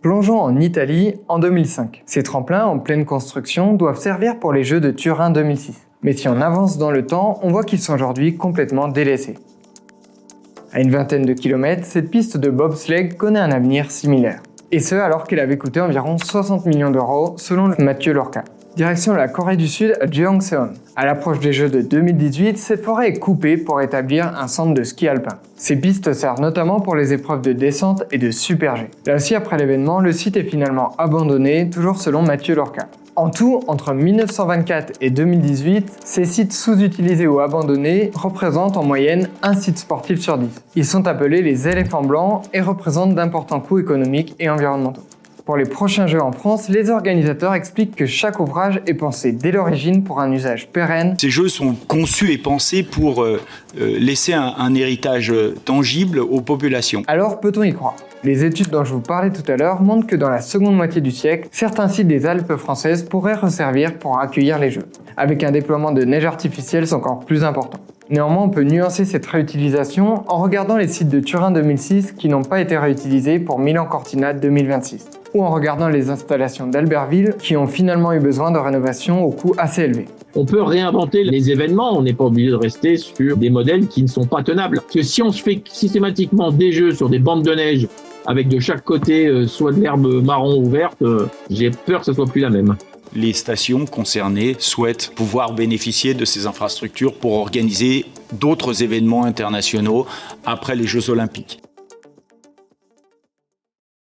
Plongeons en Italie en 2005. Ces tremplins en pleine construction doivent servir pour les Jeux de Turin 2006. Mais si on avance dans le temps, on voit qu'ils sont aujourd'hui complètement délaissés. À une vingtaine de kilomètres, cette piste de bobsleigh connaît un avenir similaire. Et ce alors qu'elle avait coûté environ 60 millions d'euros selon Mathieu Lorca. Direction la Corée du Sud à Jeongseon. À l'approche des Jeux de 2018, cette forêt est coupée pour établir un centre de ski alpin. Ces pistes servent notamment pour les épreuves de descente et de super G. Là aussi, après l'événement, le site est finalement abandonné, toujours selon Mathieu Lorca. En tout, entre 1924 et 2018, ces sites sous-utilisés ou abandonnés représentent en moyenne un site sportif sur 10. Ils sont appelés les éléphants blancs et représentent d'importants coûts économiques et environnementaux. Pour les prochains Jeux en France, les organisateurs expliquent que chaque ouvrage est pensé dès l'origine pour un usage pérenne. Ces Jeux sont conçus et pensés pour laisser un héritage tangible aux populations. Alors peut-on y croire ? Les études dont je vous parlais tout à l'heure montrent que dans la seconde moitié du siècle, certains sites des Alpes françaises pourraient resservir pour accueillir les Jeux, avec un déploiement de neige artificielle encore plus important. Néanmoins, on peut nuancer cette réutilisation en regardant les sites de Turin 2006 qui n'ont pas été réutilisés pour Milan-Cortina 2026, ou en regardant les installations d'Albertville qui ont finalement eu besoin de rénovation au coût assez élevé. On peut réinventer les événements, on n'est pas obligé de rester sur des modèles qui ne sont pas tenables. Parce que si on se fait systématiquement des jeux sur des bandes de neige avec de chaque côté soit de l'herbe marron ou verte, j'ai peur que ce soit plus la même. Les stations concernées souhaitent pouvoir bénéficier de ces infrastructures pour organiser d'autres événements internationaux après les Jeux Olympiques.